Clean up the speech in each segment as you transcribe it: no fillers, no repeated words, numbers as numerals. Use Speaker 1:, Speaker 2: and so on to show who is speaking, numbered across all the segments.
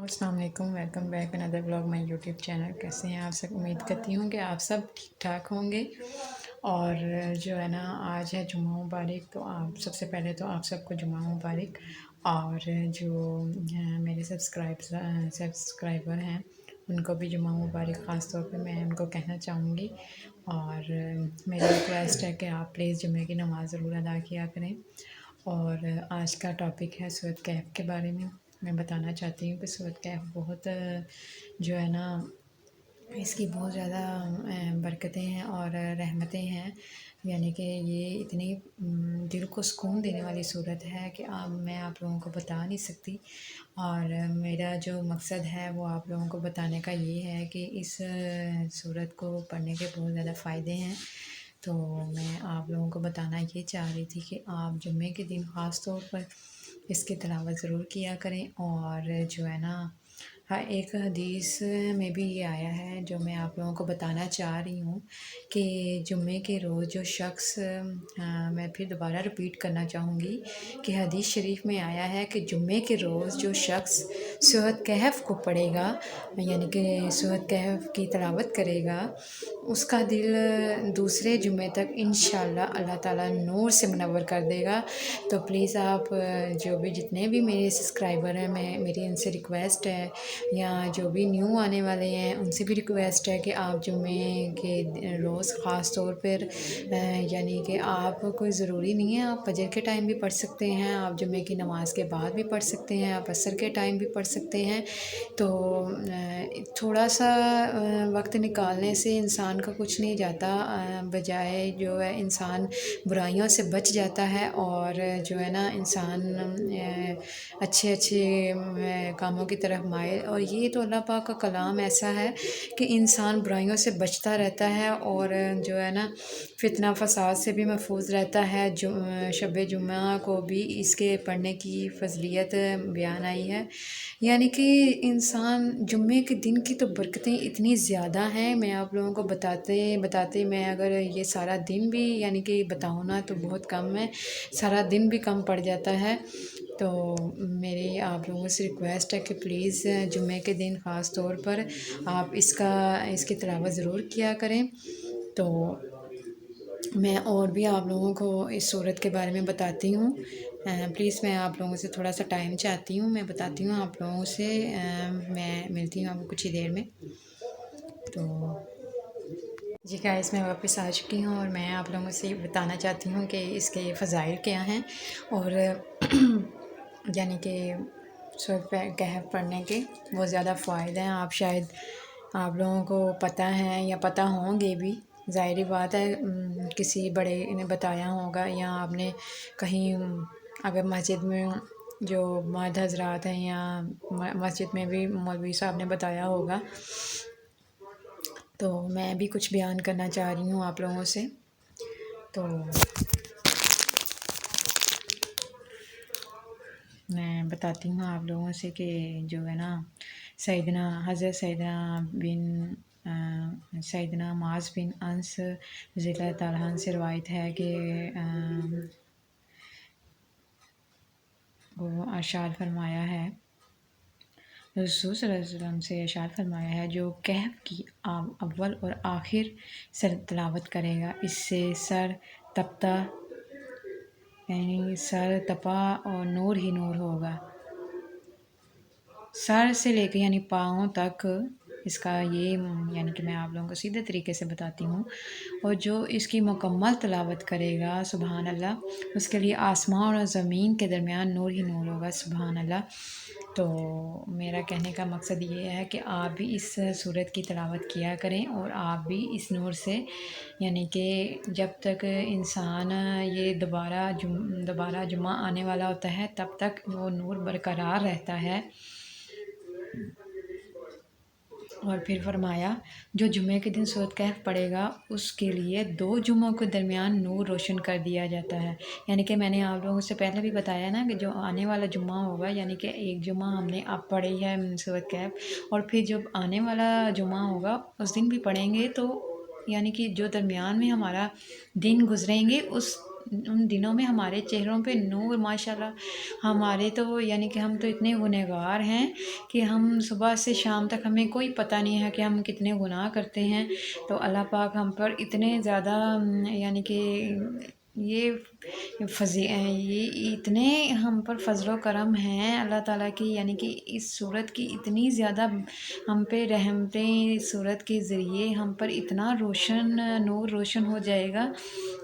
Speaker 1: السلام علیکم، welcome back اندر blog مائی YouTube channel. کیسے ہیں آپ سب؟ امید کرتی ہوں کہ آپ سب ٹھیک ٹھاک ہوں گے۔ اور جو ہے نا، آج ہے جمعہ مبارک، تو آپ سب سے پہلے تو آپ سب کو جمعہ مبارک۔ اور جو میرے سبسکرائبر ہیں ان کو بھی جمعہ مبارک، خاص طور پہ میں ان کو کہنا چاہوں گی۔ اور میری ریکویسٹ ہے کہ آپ پلیز جمعہ کی نماز ضرور ادا کیا کریں۔ اور آج کا ٹاپک ہے سورۃ کہف کے بارے میں بتانا چاہتی ہوں کہ سورۃ کہف بہت جو ہے نا، اس کی بہت زیادہ برکتیں ہیں اور رحمتیں ہیں۔ یعنی کہ یہ اتنی دل کو سکون دینے والی صورت ہے کہ میں آپ لوگوں کو بتا نہیں سکتی۔ اور میرا جو مقصد ہے وہ آپ لوگوں کو بتانے کا یہ ہے کہ اس صورت کو پڑھنے کے بہت زیادہ فائدے ہیں۔ تو میں آپ لوگوں کو بتانا یہ چاہ رہی تھی کہ آپ جمعے کے دن خاص طور پر اس کی تلاوت ضرور کیا کریں۔ اور جو ہے نا، ہاں، ایک حدیث میں بھی یہ آیا ہے جو میں آپ لوگوں کو بتانا چاہ رہی ہوں کہ جمعے کے روز جو شخص میں پھر دوبارہ رپیٹ کرنا چاہوں گی کہ حدیث شریف میں آیا ہے کہ جمعے کے روز جو شخص سورۃ کہف کو پڑھے گا، یعنی کہ سورۃ کہف کی تلاوت کرے گا، اس کا دل دوسرے جمعے تک انشاءاللہ اللہ تعالیٰ نور سے منور کر دے گا۔ تو پلیز آپ جو بھی جتنے بھی میرے سبسکرائبر ہیں، میری ان سے ریکویسٹ ہے، یا جو بھی نیو آنے والے ہیں ان سے بھی ریکویسٹ ہے کہ آپ جمعے کے روز خاص طور پر یعنی کہ آپ کوئی ضروری نہیں ہے، آپ فجر کے ٹائم بھی پڑھ سکتے ہیں، آپ جمعے کی نماز کے بعد بھی پڑھ سکتے ہیں، آپ عصر کے ٹائم بھی پڑھ سکتے ہیں۔ تو تھوڑا سا وقت نکالنے سے انسان کا کچھ نہیں جاتا، بجائے جو ہے انسان برائیوں سے بچ جاتا ہے اور جو ہے نا انسان اچھے کاموں کی طرف مائل۔ اور یہ تو اللہ پاک کا کلام ایسا ہے کہ انسان برائیوں سے بچتا رہتا ہے اور جو ہے نا فتنہ فساد سے بھی محفوظ رہتا ہے۔ شب جمعہ کو بھی اس کے پڑھنے کی فضیلت بیان آئی ہے۔ یعنی کہ انسان جمعے کے دن کی تو برکتیں اتنی زیادہ ہیں، میں آپ لوگوں کو بتاتے میں اگر یہ سارا دن بھی یعنی کہ بتاؤں نا تو بہت کم ہے، سارا دن بھی کم پڑ جاتا ہے۔ تو میری آپ لوگوں سے ریکویسٹ ہے کہ پلیز جمعے کے دن خاص طور پر آپ اس کی تلاوت ضرور کیا کریں۔ تو میں اور بھی آپ لوگوں کو اس صورت کے بارے میں بتاتی ہوں۔ پلیز میں آپ لوگوں سے تھوڑا سا ٹائم چاہتی ہوں، میں بتاتی ہوں آپ لوگوں سے۔ میں ملتی ہوں آپ کو کچھ ہی دیر میں۔ تو جی گائز، میں واپس آ چکی ہوں اور میں آپ لوگوں سے بتانا چاہتی ہوں کہ اس کے فضائل کیا ہیں۔ اور یعنی کہ سورۃ کہف پڑھنے کے بہت زیادہ فوائد ہیں، شاید آپ لوگوں کو پتہ ہیں یا پتہ ہوں گے بھی، ظاہری بات ہے، کسی بڑے نے بتایا ہوگا یا آپ نے کہیں اگر مسجد میں جو مرد حضرات ہیں یا مسجد میں بھی مولوی صاحب نے بتایا ہوگا۔ تو میں بھی کچھ بیان کرنا چاہ رہی ہوں آپ لوگوں سے۔ تو میں بتاتی ہوں آپ لوگوں سے کہ جو ہے نا، حضرت سیدنا معاذ بن انس رضی اللہ تعالیٰ عنہ سے روایت ہے کہ وہ ارشاد فرمایا ہے، رسول صلی اللہ علیہ وسلم سے ارشاد فرمایا ہے، جو کہف کی اول اور آخر سر تلاوت کرے گا، اس سے سر تپا اور نور ہی نور ہوگا، سر سے لے کے یعنی پاؤں تک۔ اس کا یہ یعنی کہ میں آپ لوگوں کو سیدھے طریقے سے بتاتی ہوں۔ اور جو اس کی مکمل تلاوت کرے گا، سبحان اللہ، اس کے لیے آسمان اور زمین کے درمیان نور ہی نور ہوگا، سبحان اللہ۔ تو میرا کہنے کا مقصد یہ ہے کہ آپ بھی اس سورت کی تلاوت کیا کریں اور آپ بھی اس نور سے یعنی کہ جب تک انسان یہ دوبارہ جمعہ آنے والا ہوتا ہے تب تک وہ نور برقرار رہتا ہے۔ اور پھر فرمایا، جو جمعے کے دن سورۃ کہف پڑھے گا اس کے لیے 2 جمعوں کے درمیان نور روشن کر دیا جاتا ہے۔ یعنی کہ میں نے آپ لوگوں سے پہلے بھی بتایا نا کہ جو آنے والا جمعہ ہوگا، یعنی کہ ایک جمعہ ہم نے اب پڑھی ہے سورۃ کہف، اور پھر جب آنے والا جمعہ ہوگا اس دن بھی پڑھیں گے، تو یعنی کہ جو درمیان میں ہمارا دن گزریں گے اس ان دنوں میں ہمارے چہروں پہ نور ماشاءاللہ. ہمارے تو یعنی کہ ہم تو اتنے گنہگار ہیں کہ ہم صبح سے شام تک ہمیں کوئی پتہ نہیں ہے کہ ہم کتنے گناہ کرتے ہیں. تو اللہ پاک ہم پر اتنے زیادہ یعنی کہ یہ یہ اتنے ہم پر فضل و کرم ہیں اللہ تعالیٰ کی، یعنی کہ اس صورت کی اتنی زیادہ ہم پہ رحمتیں، اس صورت کے ذریعے ہم پر اتنا نور روشن ہو جائے گا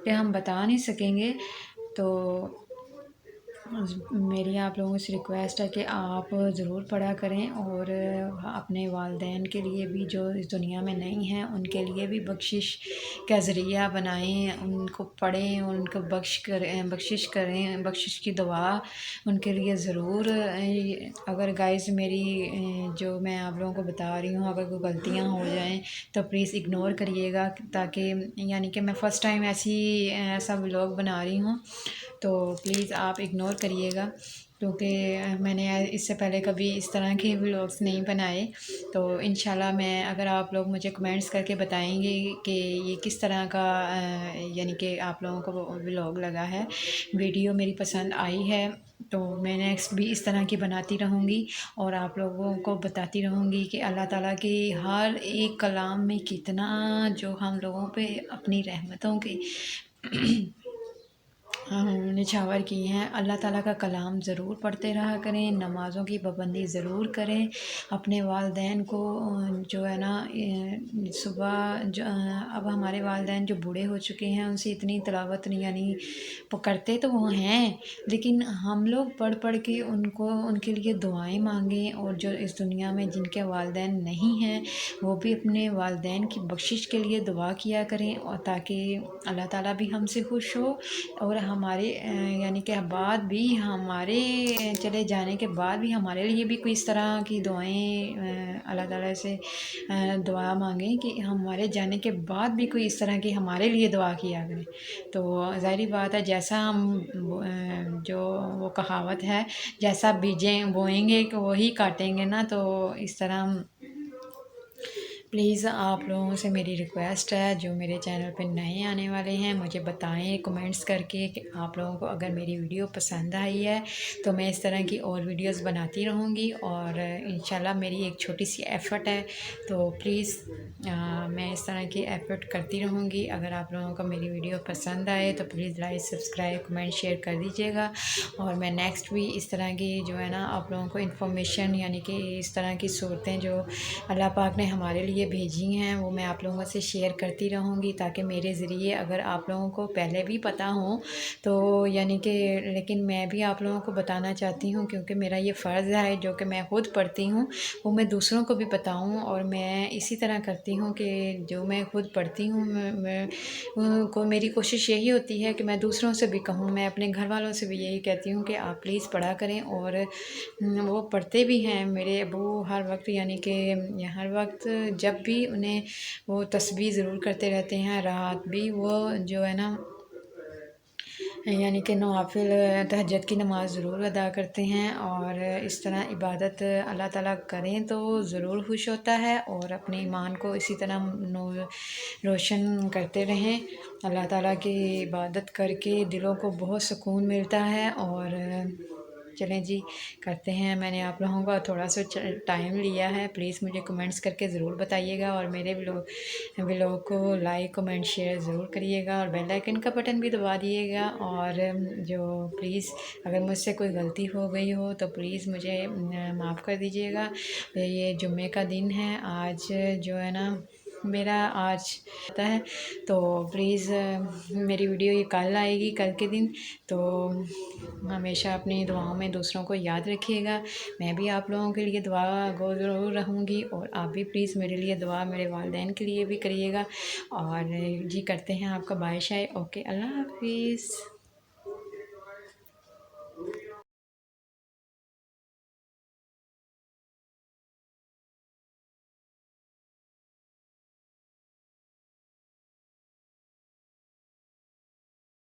Speaker 1: کہ ہم بتا نہیں سکیں گے. تو میری آپ لوگوں سے ریکویسٹ ہے کہ آپ ضرور پڑھا کریں، اور اپنے والدین کے لیے بھی جو اس دنیا میں نہیں ہیں ان کے لیے بھی بخشش کا ذریعہ بنائیں، ان کو پڑھیں، ان کو بخشش کریں، بخشش کی دعا ان کے لیے ضرور. اگر گائز میری جو میں آپ لوگوں کو بتا رہی ہوں اگر کوئی غلطیاں ہو جائیں تو پلیز اگنور کریے گا، تاکہ یعنی کہ میں فرسٹ ٹائم ایسا ولاگ بنا رہی ہوں، تو پلیز آپ اگنور کریے گا، کیونکہ میں نے اس سے پہلے کبھی اس طرح کے ولاگس نہیں بنائے. تو انشاءاللہ میں اگر آپ لوگ مجھے کمنٹس کر کے بتائیں گے کہ یہ کس طرح کا یعنی کہ آپ لوگوں کو ولاگ لگا ہے، ویڈیو میری پسند آئی ہے، تو میں نیکسٹ بھی اس طرح کی بناتی رہوں گی اور آپ لوگوں کو بتاتی رہوں گی کہ اللہ تعالیٰ کے ہر ایک کلام میں کتنا جو ہم لوگوں پہ اپنی رحمتوں کے نچھاور کی ہیں. اللہ تعالیٰ کا کلام ضرور پڑھتے رہا کریں، نمازوں کی پابندی ضرور کریں، اپنے والدین کو جو ہے نا صبح اب ہمارے والدین جو بوڑھے ہو چکے ہیں ان سے اتنی تلاوت نہیں، یعنی کرتے تو وہ ہیں لیکن ہم لوگ پڑھ پڑھ کے ان کے لیے دعائیں مانگیں، اور جو اس دنیا میں جن کے والدین نہیں ہیں وہ بھی اپنے والدین کی بخشش کے لیے دعا کیا کریں، اور تاکہ اللہ تعالیٰ بھی ہم سے خوش ہو، اور ہمارے یعنی کہ بعد بھی ہمارے چلے جانے کے بعد بھی ہمارے لیے بھی کوئی اس طرح کی دعائیں اللہ تعالیٰ سے دعا مانگیں کہ ہمارے جانے کے بعد بھی کوئی اس طرح کی ہمارے لیے دعا کیا کرے. تو ظاہری بات ہے جیسا ہم جو وہ کہاوت ہے جیسا بیجیں بوئیں گے کہ وہی کاٹیں گے نا، تو اس طرح پلیز آپ لوگوں سے میری ریکویسٹ ہے جو میرے چینل پہ نئے آنے والے ہیں مجھے بتائیں کمنٹس کر کے کہ آپ لوگوں کو اگر میری ویڈیو پسند آئی ہے تو میں اس طرح کی اور ویڈیوز بناتی رہوں گی، اور انشاءاللہ میری ایک چھوٹی سی ایفرٹ ہے، تو پلیز میں اس طرح کی ایفرٹ کرتی رہوں گی. اگر آپ لوگوں کو میری ویڈیو پسند آئے تو please like subscribe comment share کر دیجیے گا، اور میں نیکسٹ بھی اس طرح کی جو ہے نا آپ لوگوں کو انفارمیشن یعنی کہ اس طرح کی صورتیں جو اللہ پاک نے ہمارے لیے بھیجی ہیں وہ میں آپ لوگوں سے شیئر کرتی رہوں گی، تاکہ میرے ذریعے اگر آپ لوگوں کو پہلے بھی پتہ ہوں تو یعنی کہ لیکن میں بھی آپ لوگوں کو بتانا چاہتی ہوں، کیونکہ میرا یہ فرض ہے جو کہ میں خود پڑھتی ہوں وہ میں دوسروں کو بھی بتاؤں، اور میں اسی طرح کرتی ہوں کہ جو میں خود پڑھتی ہوں میری کوشش یہی ہوتی ہے کہ میں دوسروں سے بھی کہوں، میں اپنے گھر والوں سے بھی یہی کہتی ہوں کہ آپ پلیز پڑھا کریں. اور وہ پڑھتے بھی ہیں میرے ابو ہر وقت، یعنی کہ ہر وقت جب بھی انہیں وہ تسبیح ضرور کرتے رہتے ہیں، رات بھی وہ جو ہے نا یعنی کہ نوافل تہجد کی نماز ضرور ادا کرتے ہیں، اور اس طرح عبادت اللہ تعالیٰ کریں تو ضرور خوش ہوتا ہے، اور اپنے ایمان کو اسی طرح روشن کرتے رہیں. اللہ تعالیٰ کی عبادت کر کے دلوں کو بہت سکون ملتا ہے. اور چلیں جی کرتے ہیں، میں نے آپ لوگوں کا تھوڑا سا ٹائم لیا ہے، پلیز مجھے کمنٹس کر کے ضرور بتائیے گا، اور میرے ولاگ کو لائک کمنٹ شیئر ضرور کریے گا، اور بیل آئیکن کا بٹن بھی دبا دیے گا. اور جو پلیز اگر مجھ سے کوئی غلطی ہو گئی ہو تو پلیز مجھے معاف کر دیجیے گا. یہ جمعے کا دن ہے، آج جو ہے نا میرا آج ہوتا ہے، تو پلیز میری ویڈیو یہ کل آئے گی، کل کے دن، تو ہمیشہ اپنی دعاؤں میں دوسروں کو یاد رکھیے گا. میں بھی آپ لوگوں کے لیے دعا گو ضرور رہوں گی، اور آپ بھی پلیز میرے لیے دعا میرے والدین کے لیے بھی کریے گا. اور جی کرتے ہیں آپ کا باعث ہے. اوکے، اللہ حافظ.